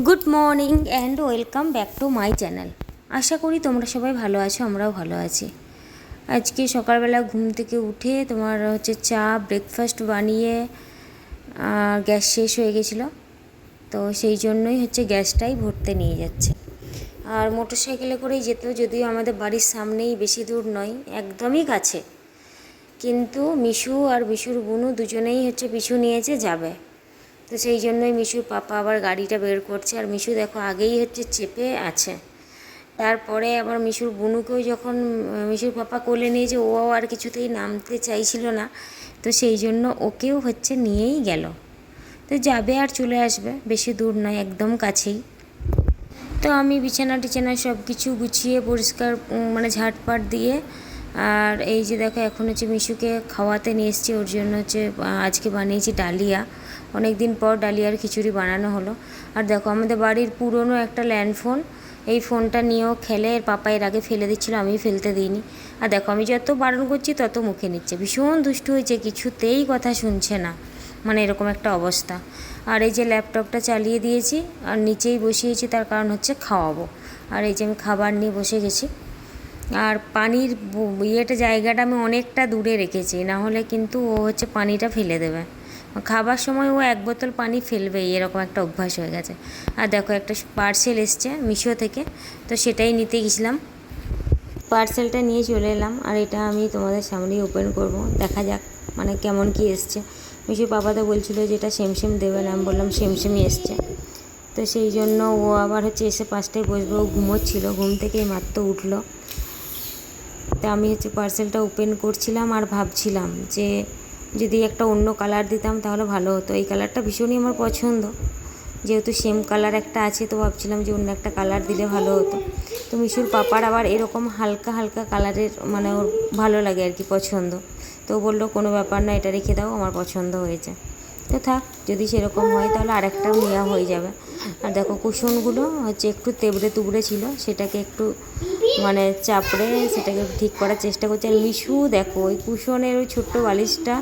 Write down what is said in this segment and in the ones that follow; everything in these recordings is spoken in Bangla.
Good morning and welcome back to my channel. আশা করি তোমরা সবাই ভালো আছো, আমরাও ভালো আছি। আজকে সকালবেলা ঘুম থেকে উঠে তোমার চা ব্রেকফাস্ট বানিয়ে গ্যাস শেষ হয়ে গেছিলো, তো সেই জন্যই গ্যাসটাই ভরতে নিয়ে যাচ্ছে। আর মোটর সাইকেলে করেই যেত, যদিও আমাদের বাড়ির সামনেই, বেশি দূর নয়, একদমই কাছে। কিন্তু মিশু আর মিশুর বুনু দুজনেই পিছু নিয়েছে যাবে, তো সেই জন্যই মিশুর পাপা আবার গাড়িটা বের করছে। আর মিশু দেখো আগেই চেপে আছে। তারপরে আবার মিশুর বুনুকেও যখন মিশুর পাপা কোলে নিয়েছে, ও আর কিছুতেই নামতে চাইছিল না, তো সেই জন্য ওকেও নিয়েই গেল। তো যাবে আর চলে আসবে, বেশি দূর নয়, একদম কাছেই। তো আমি বিছানা টিছানা সব কিছু গুছিয়ে পরিষ্কার ঝাড়পাট দিয়ে, আর এই যে দেখো এখন মিশুকে খাওয়াতে নিয়ে এসেছি। ওর জন্য আজকে বানিয়েছি ডালিয়া, অনেক দিন পর ডালিয়ার খিচুড়ি বানানো হলো। আর দেখো আমাদের বাড়ির পুরনো একটা ল্যান্ডফোন, এই ফোনটা নিয়েও খেলে। এর পাপা এর আগে ফেলে দিচ্ছিলো, আমি ফেলতে দিইনি। আর দেখো আমি যত বারণ করছি তত মুখে নিচ্ছে, ভীষণ দুষ্টু হয়েছে, কিছুতেই কথা শুনছে না, এরকম একটা অবস্থা। আর এই যে ল্যাপটপটা চালিয়ে দিয়েছি আর নিচেই বসিয়েছি, তার কারণ খাওয়াবো। আর এই যে আমি খাবার নিয়ে বসে গেছি। আর পানির জায়গাটা আমি অনেকটা দূরে রেখেছি, না হলে কিন্তু ও পানিটা ফেলে দেবে। খাবার সময় ও এক বোতল পানি ফেলবেই, এরকম একটা অভ্যাস হয়ে গেছে। আর দেখো একটা পার্সেল এসছে মিশো থেকে, তো সেটাই নিতে গেছিলাম। পার্সেলটা নিয়ে চলে এলাম, আর এটা আমি তোমাদের সামনেই ওপেন করব, দেখা যাক কেমন কি এসছে। মিশুর পাপা তো বলছিল যে এটা সেম সেম দেবে না, আমি বললাম সেম সেমই এসছে। তো সেই জন্য ও আবার এসে 5টায় বসবে, ও ঘুমোচ্ছিল, ঘুম থেকেই মাত্র উঠলো। তা আমি পার্সেলটা ওপেন করছিলাম আর ভাবছিলাম যে যদি একটা অন্য কালার দিতাম তাহলে ভালো হতো। এই কালারটা ভীষণই আমার পছন্দ, যেহেতু সেম কালার একটা আছে, তো ভাবছিলাম যে অন্য একটা কালার দিলে ভালো হতো। তো মিশুর পাপার আবার এরকম হালকা হালকা কালারের ওর ভালো লাগে আর কি, পছন্দ। তো বললো কোনো ব্যাপার না, এটা রেখে দাও, আমার পছন্দ হয়েছে। তো থাক, যদি সেরকম হয় তাহলে আরেকটাও নেওয়া হয়ে যাবে। আর দেখো কুশনগুলো একটু তেবড়ে তুবড়ে ছিল, সেটাকে একটু চাপড়ে সেটাকে ঠিক করার চেষ্টা করছে। আর মিশু দেখো ওই কুশনের ওই ছোট্ট বালিশটা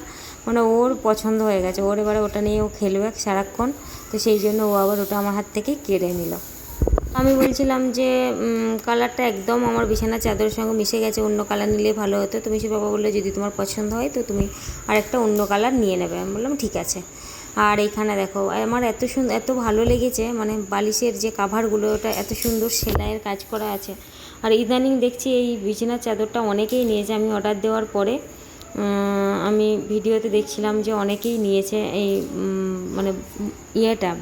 ওর পছন্দ হয়ে গেছে, ওর এবারে ওটা নিয়ে ও খেলবে সারাক্ষণ। তো সেই জন্য ও আবার ওটা আমার হাত থেকে কেড়ে নিল। আমি বলছিলাম যে কালারটা একদম আমার বিছানার চাদরের সঙ্গে মিশে গেছে, অন্য কালার নিলে ভালো হতো। তো মিশু বাবা বললো যদি তোমার পছন্দ হয় তো তুমি আরেকটা অন্য কালার নিয়ে নেবে। আমি বললাম ঠিক আছে। আর এইখানে দেখো আমার এত ভালো লেগেছে, বালিশের যে কাভারগুলো, ওটা এত সুন্দর সেলাইয়ের কাজ করা আছে। আর ইদানিং দেখছি এই বিছানার চাদরটা অনেকেই নিয়েছে, আমি অর্ডার দেওয়ার পরে আমি ভিডিওতে দেখছিলাম যে অনেকেই নিয়েছে এই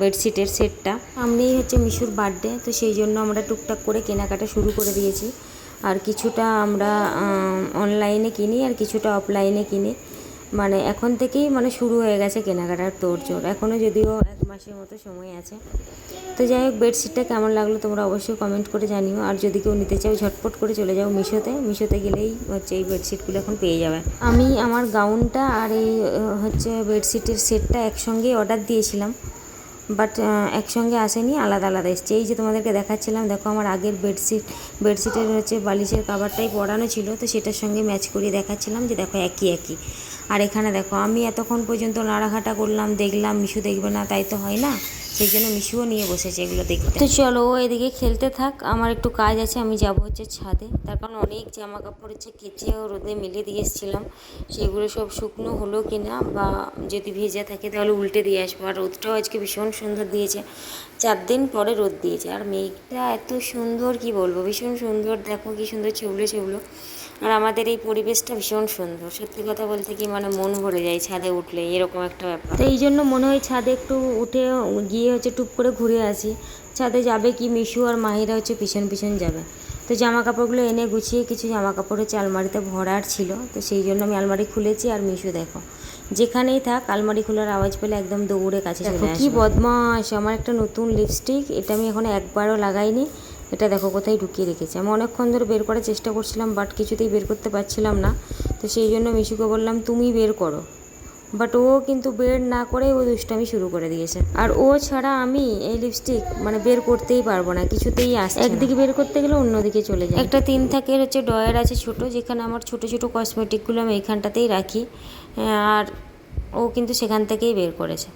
বেডশিটের সেটটা। সামনেই মিশুর বার্থডে, তো সেই জন্য আমরা টুকটাক করে কেনাকাটা শুরু করে দিয়েছি। আর কিছুটা আমরা অনলাইনে কিনি আর কিছুটা অফলাইনে কিনি, এখন থেকেই শুরু হয়ে গেছে কেনাকাটার তোড়জোড়। এখনও যদিও 1 মাসের মতো সময় আছে। তো যাই হোক, বেডশিটটা কেমন লাগলো তোমরা অবশ্যই কমেন্ট করে জানিও। আর যদি কেউ নিতে চাও ঝটপট করে চলে যাও মিশোতে গেলেই এই বেডশিটগুলো এখন পেয়ে যাবে। আমি আমার গাউনটা আর এই বেডশিটের সেটটা একসঙ্গেই অর্ডার দিয়েছিলাম, বাট একসঙ্গে আসেনি, আলাদা আলাদা এসছে। এই যে তোমাদেরকে দেখাচ্ছিলাম, দেখো আমার আগের বেডশিটের বালিশের কাভারটাই পরানো ছিল, তো সেটার সঙ্গে ম্যাচ করিয়ে দেখাচ্ছিলাম যে দেখো একই একই। আর এখানে দেখো আমি এতক্ষণ পর্যন্ত নাড়াঘাটা করলাম, দেখলাম, মিশু দেখবে না, তাই তো হয় না, সেই জন্য মিশুও নিয়ে বসেছে এগুলো দেখতে। তো চলো ও এদিকে খেলতে থাক, আমার একটু কাজ আছে, আমি যাবো ছাদে। তার কারণ অনেক জামা কাপড় কেচে ও রোদে মেলে দিয়ে এসেছিলাম, সেগুলো সব শুকনো হলো কিনা, বা যদি ভেজা থাকে তাহলে উল্টে দিয়ে আসবো। আর রোদটাও আজকে ভীষণ সুন্দর দিয়েছে, 4 দিন পরে রোদ দিয়েছে। আর মেঘটা এত সুন্দর, কি বলবো, ভীষণ সুন্দর, দেখো কি সুন্দর ছুবলো ছুবলো। আর আমাদের এই পরিবেশটা ভীষণ সুন্দর, সত্যি কথা বলতে কি মন ভরে যায় ছাদে উঠলে, এরকম একটা ব্যাপার। তো এই জন্য মনে হয় ছাদে একটু উঠে গিয়ে টুপ করে ঘুরে আসি। ছাদে যাবে কি মিশু আর মাহিরা পিছন পিছন যাবে। তো জামা কাপড়গুলো এনে গুছিয়ে, কিছু জামা কাপড় আলমারিতে ভরার ছিল, তো সেই জন্য আমি আলমারি খুলেছি। আর মিশু দেখো যেখানেই থাক, আলমারি খোলার আওয়াজ পেলে একদম দৌড়ে কাছে চলে আসে। কি বদমাশ! আমার একটা নতুন লিপস্টিক, এটা আমি এখন একবারও লাগাইনি, এটা দেখো কোথায় ঢুকিয়ে রেখেছে। আমি অনেকক্ষণ ধরে বের করার চেষ্টা করছিলাম, বাট কিছুতেই বের করতে পারছিলাম না। তো সেই জন্য মিশুকে বললাম তুমি বের করো, বাট ও কিন্তু বের না করে ও দুষ্টামি শুরু করে দিয়েছে। আর ও ছাড়া আমি এই লিপস্টিক বের করতেই পারবো না, কিছুতেই আসছে। একদিকে বের করতে গেলে অন্যদিকে চলে যায়। একটা 3 থাকের ড্রয়ার আছে ছোট, যেখানে আমার ছোট ছোট কসমেটিকগুলো আমি এইখানটাতেই রাখি, আর ও কিন্তু সেখান থেকেই বের করেছে।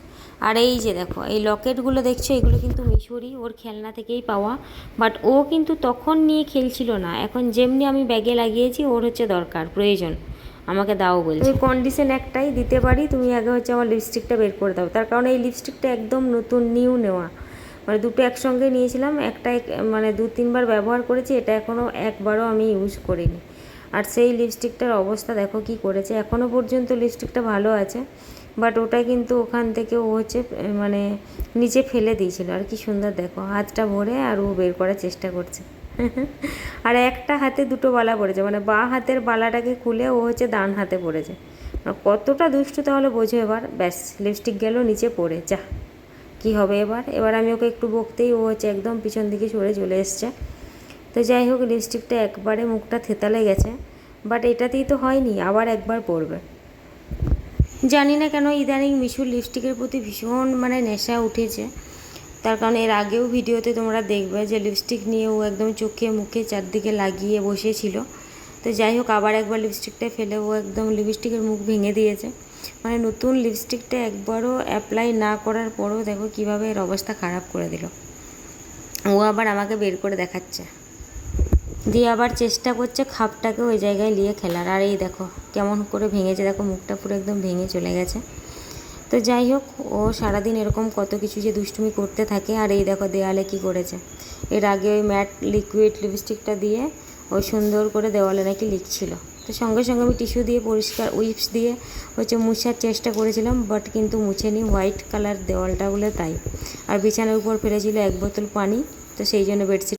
আর এই যে দেখো এই লকেটগুলো দেখছো, এগুলো কিন্তু মিশরি, ওর খেলনা থেকেই পাওয়া। বাট ও কিন্তু তখন নিয়ে খেলছিল না, এখন যেমনি আমি ব্যাগে লাগিয়েছি ওর হচ্ছে দরকার, প্রয়োজন, আমাকে দাও বলছে। তুমি কন্ডিশন একটাই দিতে পারি, তুমি আগে হচ্ছে আমার লিপস্টিকটা বের করে দাও। তার কারণ এই লিপস্টিকটা একদম নতুন, নিউ নেওয়া, মানে দুটো একসঙ্গে নিয়েছিলাম, একটা মানে 2-3 বার ব্যবহার করেছি, এটা এখনও একবারও আমি ইউজ করিনি। আর সেই লিপস্টিকটার অবস্থা দেখো কি করেছে, এখনও পর্যন্ত লিপস্টিকটা ভালো আছে, বাট ওটা কিন্তু ওখান থেকে ও হচ্ছে মানে নিচে ফেলে দিয়েছিল। আর কি সুন্দর দেখো, হাতটা ভরে আর ও বের করার চেষ্টা করছে। আর একটা হাতে দুটো বালা পড়েছে, মানে বাঁ হাতের বালাটাকে খুলে ও হচ্ছে ডান হাতে পড়েছে। কতটা দুষ্টু তাহলে বোঝো। এবার ব্যাস লিপস্টিক গেল নিচে পড়ে, যা কি হবে এবার আমি ওকে একটু বকতেই ও হচ্ছে একদম পিছন দিকে সরে চলে এসছে। তো যাই হোক, লিপস্টিকটা একবারে মুখটা থেতালে গেছে, বাট এটাতেই তো হয়নি, আবার একবার পড়বে। জানি না কেন ইদানিং মিশুর লিপস্টিকের প্রতি ভীষণ মানে নেশা উঠেছে। তার কারণ এর আগেও ভিডিওতে তোমরা দেখবে যে লিপস্টিক নিয়ে ও একদম চোখে মুখে চারদিকে লাগিয়ে বসেছিল। তো যাই হোক, আবার একবার লিপস্টিকটা ফেলে ও একদম লিপস্টিকের মুখ ভেঙে দিয়েছে। মানে নতুন লিপস্টিকটা একবারও অ্যাপ্লাই না করার পরও দেখো কীভাবে এর অবস্থা খারাপ করে দিল। ও আবার আমাকে বের করে দেখাচ্ছে, দিয়ে আবার চেষ্টা করছে খাপটাকে ওই জায়গায় নিয়ে খেলার। আর এই দেখো কেমন করে ভেঙেছে, দেখো মুখটা পুরো একদম ভেঙে চলে গেছে। তো যাই হোক, ও সারাদিন এরকম কত কিছু যে দুষ্টুমি করতে থাকে। আর এই দেখো দেওয়ালে কি করেছে, এর আগে ওই ম্যাট লিকুইড লিপস্টিকটা দিয়ে ওই সুন্দর করে দেওয়ালে নাকি লিখছিল। তো সঙ্গে সঙ্গে আমি টিস্যু দিয়ে পরিষ্কার উইপস দিয়ে হচ্ছে মুছার চেষ্টা করেছিলাম, বাট কিন্তু মুছেনি, হোয়াইট কালার দেওয়ালটা বলে তাই। আর বিছানার উপর ফেলেছিল 1 বোতল পানি, তো সেই জন্য বেডশিট